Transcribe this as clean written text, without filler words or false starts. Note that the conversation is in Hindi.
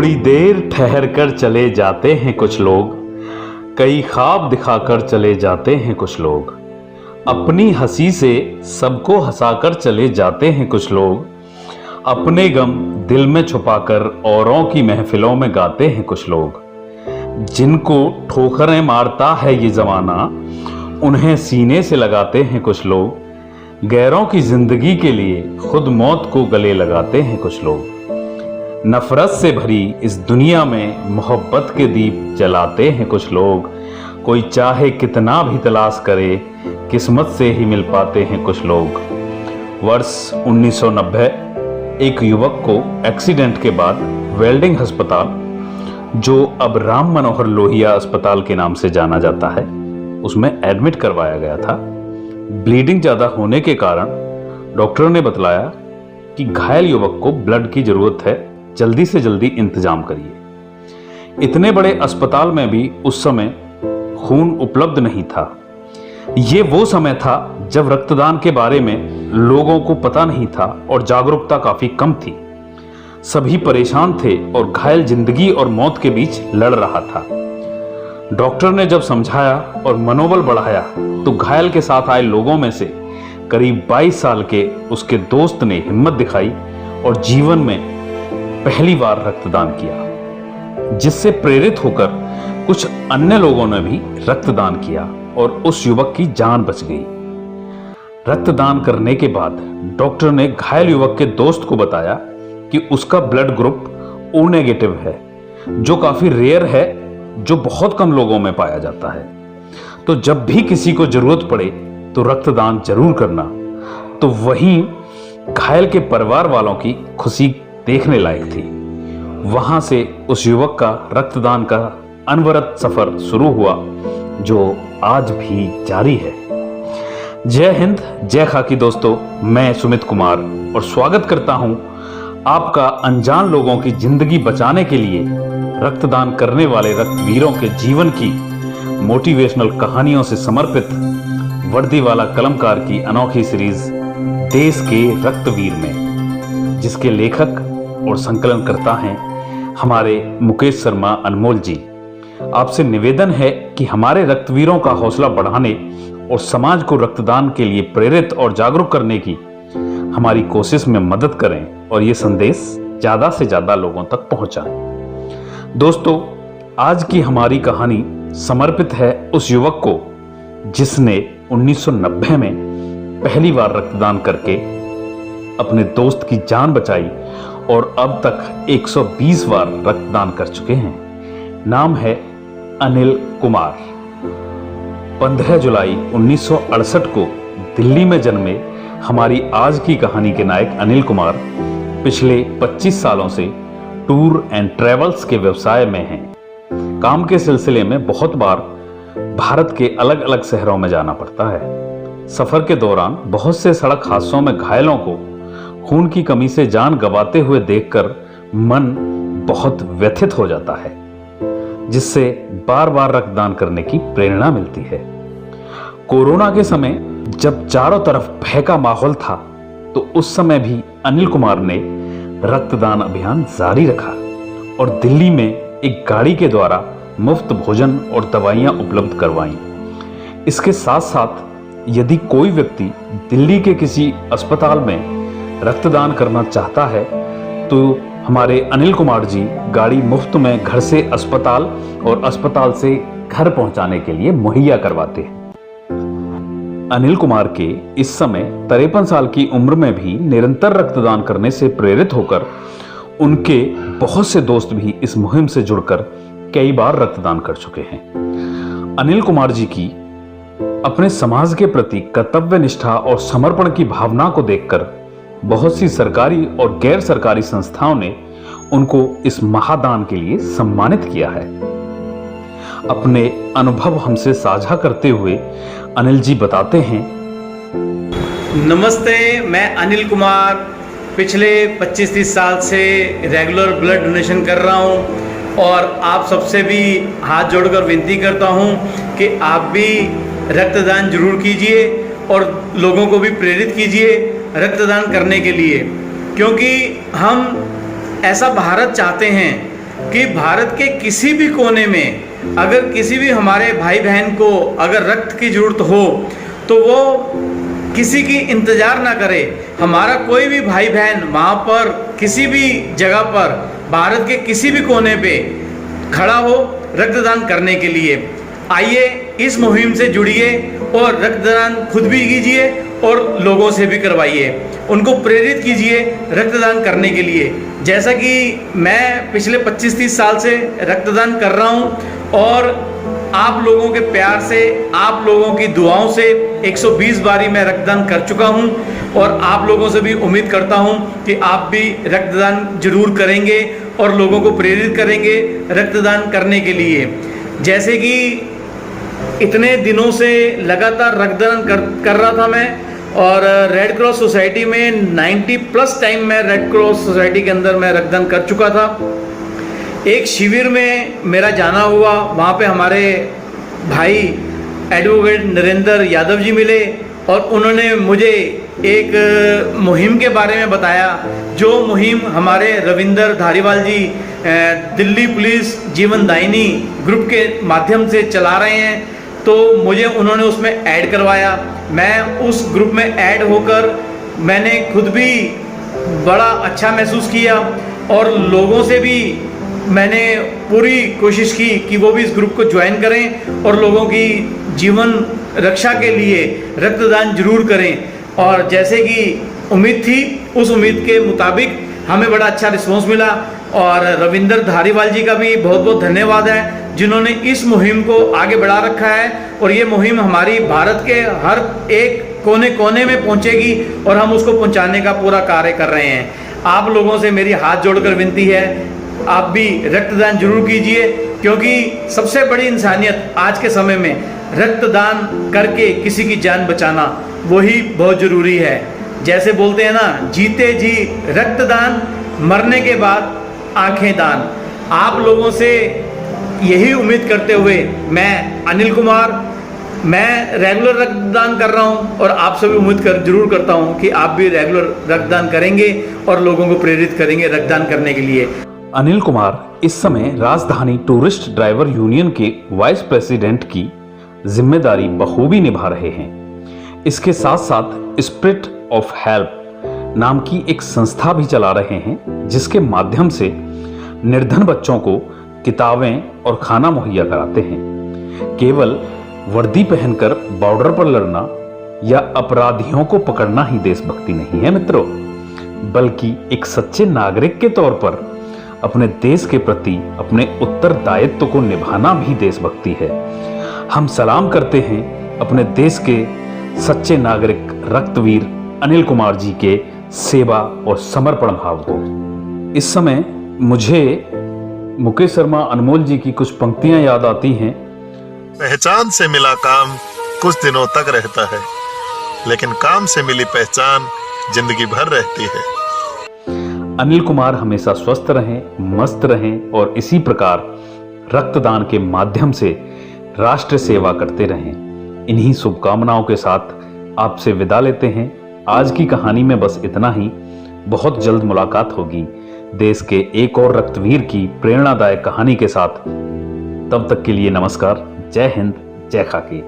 थोड़ी देर ठहर कर चले जाते हैं कुछ लोग, कई ख्वाब दिखाकर चले जाते हैं कुछ लोग, अपनी हंसी से सबको हंसाकर चले जाते हैं कुछ लोग, अपने गम दिल में छुपाकर औरों की महफिलों में गाते हैं कुछ लोग। जिनको ठोकरें मारता है ये जमाना, उन्हें सीने से लगाते हैं कुछ लोग, गैरों की जिंदगी के लिए खुद मौत को गले लगाते हैं कुछ लोग। नफरत से भरी इस दुनिया में मोहब्बत के दीप जलाते हैं कुछ लोग। कोई चाहे कितना भी तलाश करे, किस्मत से ही मिल पाते हैं कुछ लोग। वर्ष 1990 एक युवक को एक्सीडेंट के बाद वेल्डिंग अस्पताल, जो अब राम मनोहर लोहिया अस्पताल के नाम से जाना जाता है, उसमें एडमिट करवाया गया था। ब्लीडिंग ज़्यादा होने के कारण डॉक्टर ने बतलाया कि घायल युवक को ब्लड की ज़रूरत है, जल्दी से जल्दी इंतजाम करिए। इतने बड़े अस्पताल में भी उस समय खून उपलब्ध नहीं था। ये वो समय था जब रक्तदान के बारे में लोगों को पता नहीं था और जागरूकता काफी कम थी। सभी परेशान थे और घायल जिंदगी और मौत के बीच लड़ रहा था। डॉक्टर ने जब समझाया और मनोबल बढ़ाया तो घायल के साथ आए लोगों में से करीब 22 साल के उसके दोस्त ने हिम्मत दिखाई और जीवन में पहली बार रक्तदान किया, जिससे प्रेरित होकर कुछ अन्य लोगों ने भी रक्तदान किया और उस युवक की जान बच गई। रक्तदान करने के बाद डॉक्टर ने घायल युवक के दोस्त को बताया कि उसका ब्लड ग्रुप ओ नेगेटिव है, जो काफी रेयर है, जो बहुत कम लोगों में पाया जाता है। तो जब भी किसी को जरूरत पड़े तो रक्तदान जरूर करना। तो वहीं घायल के परिवार वालों की खुशी देखने लायक थी। वहां से उस युवक का रक्तदान का अनवरत सफर शुरू हुआ, जो आज भी जारी है। जय हिंद, जय खाकी दोस्तों, मैं सुमित कुमार और स्वागत करता हूं आपका अनजान लोगों की जिंदगी बचाने के लिए रक्तदान करने वाले रक्तवीरों के जीवन की मोटिवेशनल कहानियों से समर्पित वर्दी वाला कलमकार की अनोखी सीरीज देश के रक्तवीर में, जिसके लेखक और संकलन करता हैं हमारे मुकेश शर्मा अनमोल जी। आपसे निवेदन है कि हमारे रक्तवीरों का हौसला बढ़ाने और समाज को रक्तदान के लिए प्रेरित और जागरूक करने की हमारी कोशिश में मदद करें और ये संदेश ज्यादा से ज्यादा लोगों तक पहुंचाएं। दोस्तों, आज की हमारी कहानी समर्पित है उस युवक को जिसने 1990 में पहली बार रक्तदान करके अपने दोस्त की जान बचाई और अब तक 120 बार रक्तदान कर चुके हैं। नाम है अनिल कुमार। 15 जुलाई 1968 को दिल्ली में जन्मे हमारी आज की कहानी के नायक अनिल कुमार पिछले 25 सालों से टूर एंड ट्रेवल्स के व्यवसाय में हैं। काम के सिलसिले में बहुत बार भारत के अलग अलग शहरों में जाना पड़ता है। सफर के दौरान बहुत से सड़क हादसों में घायलों को खून की कमी से जान गंवाते हुए देखकर मन बहुत व्यथित हो जाता है, जिससे बार बार रक्तदान करने की प्रेरणा मिलती है। कोरोना के समय जब चारों तरफ भय का माहौल था, तो उस समय भी अनिल कुमार ने रक्तदान अभियान जारी रखा और दिल्ली में एक गाड़ी के द्वारा मुफ्त भोजन और दवाइयां उपलब्ध करवाईं। इसके साथ साथ यदि कोई व्यक्ति दिल्ली के किसी अस्पताल में रक्तदान करना चाहता है तो हमारे अनिल कुमार जी गाड़ी मुफ्त में घर से अस्पताल और अस्पताल से घर पहुंचाने के लिए मुहैया करवाते हैं। अनिल कुमार के इस समय 53 साल की उम्र में भी निरंतर रक्तदान करने से प्रेरित होकर उनके बहुत से दोस्त भी इस मुहिम से जुड़कर कई बार रक्तदान कर चुके हैं। अनिल कुमार जी की अपने समाज के प्रति कर्तव्य निष्ठा और समर्पण की भावना को देखकर बहुत सी सरकारी और गैर सरकारी संस्थाओं ने उनको इस महादान के लिए सम्मानित किया है। अपने अनुभव हमसे साझा करते हुए अनिल जी बताते हैं। नमस्ते, मैं अनिल कुमार पिछले 25-30 साल से रेगुलर ब्लड डोनेशन कर रहा हूं और आप सबसे भी हाथ जोड़कर विनती करता हूं कि आप भी रक्तदान जरूर कीजिए और लोगों को भी प्रेरित कीजिए रक्तदान करने के लिए, क्योंकि हम ऐसा भारत चाहते हैं कि भारत के किसी भी कोने में अगर किसी भी हमारे भाई बहन को अगर रक्त की ज़रूरत हो तो वो किसी की इंतज़ार ना करे, हमारा कोई भी भाई बहन वहाँ पर किसी भी जगह पर भारत के किसी भी कोने पे खड़ा हो रक्तदान करने के लिए। आइए इस मुहिम से जुड़िए और रक्तदान खुद भी कीजिए और लोगों से भी करवाइए, उनको प्रेरित कीजिए रक्तदान करने के लिए। जैसा कि मैं पिछले 25-30 साल से रक्तदान कर रहा हूं और आप लोगों के प्यार से, आप लोगों की दुआओं से 120 बारी मैं रक्तदान कर चुका हूं और आप लोगों से भी उम्मीद करता हूं कि आप भी रक्तदान जरूर करेंगे और लोगों को प्रेरित करेंगे रक्तदान करने के लिए। जैसे कि इतने दिनों से लगातार रक्तदान कर रहा था मैं, और रेड क्रॉस सोसाइटी में 90+ टाइम मैं रेड क्रॉस सोसाइटी के अंदर मैं रक्तदान कर चुका था। एक शिविर में मेरा जाना हुआ, वहाँ पे हमारे भाई एडवोकेट नरेंद्र यादव जी मिले और उन्होंने मुझे एक मुहिम के बारे में बताया, जो मुहिम हमारे रविंदर धारीवाल जी दिल्ली पुलिस जीवनदायिनी ग्रुप के माध्यम से चला रहे हैं। तो मुझे उन्होंने उसमें ऐड करवाया, मैं उस ग्रुप में ऐड होकर मैंने खुद भी बड़ा अच्छा महसूस किया और लोगों से भी मैंने पूरी कोशिश की कि वो भी इस ग्रुप को ज्वाइन करें और लोगों की जीवन रक्षा के लिए रक्तदान जरूर करें। और जैसे कि उम्मीद थी उस उम्मीद के मुताबिक हमें बड़ा अच्छा रिस्पॉन्स मिला और रविंदर धारीवाल जी का भी बहुत बहुत धन्यवाद है जिन्होंने इस मुहिम को आगे बढ़ा रखा है। और ये मुहिम हमारी भारत के हर एक कोने कोने में पहुंचेगी और हम उसको पहुंचाने का पूरा कार्य कर रहे हैं। आप लोगों से मेरी हाथ जोड़कर विनती है, आप भी रक्तदान जरूर कीजिए, क्योंकि सबसे बड़ी इंसानियत आज के समय में रक्तदान करके किसी की जान बचाना वही बहुत ज़रूरी है। जैसे बोलते हैं ना, जीते जी रक्तदान, मरने के बाद आंखें दान। आप लोगों से यही उम्मीद करते हुए मैं अनिल कुमार, मैं रेगुलर रक्तदान कर रहा हूं और आप सभी उम्मीद जरूर करता हूं कि आप भी रेगुलर रक्तदान करेंगे और लोगों को प्रेरित करेंगे रक्तदान करने के लिए। अनिल कुमार इस समय राजधानी टूरिस्ट ड्राइवर यूनियन के वाइस प्रेसिडेंट की जिम्मेदारी बखूबी निभा रहे हैं। इसके साथ साथ स्पिरिट ऑफ हेल्प नाम की एक संस्था भी चला रहे हैं, जिसके माध्यम से निर्धन बच्चों को किताबें और खाना मुहैया कराते हैं। केवल वर्दी पहनकर बॉर्डर पर लड़ना या अपराधियों को पकड़ना ही देशभक्ति नहीं है मित्रों, बल्कि एक सच्चे नागरिक के तौर पर अपने देश के प्रति अपने उत्तरदायित्व को निभाना भी देशभक्ति है। हम सलाम करते हैं अपने देश के सच्चे नागरिक रक्तवीर अनिल कुमार जी के सेवा और समर्पण भाव को। इस समय मुझे मुकेश शर्मा अनमोल जी की कुछ पंक्तियां याद आती हैं। पहचान से मिला काम कुछ दिनों तक रहता है, लेकिन काम से मिली पहचान जिंदगी भर रहती है। अनिल कुमार हमेशा स्वस्थ रहें, मस्त रहें और इसी प्रकार रक्तदान के माध्यम से राष्ट्र सेवा करते रहें। इन्हीं शुभकामनाओं के साथ आपसे विदा लेते हैं। आज की कहानी में बस इतना ही। बहुत जल्द मुलाकात होगी देश के एक और रक्तवीर की प्रेरणादायक कहानी के साथ। तब तक के लिए नमस्कार। जय हिंद, जय खाकी।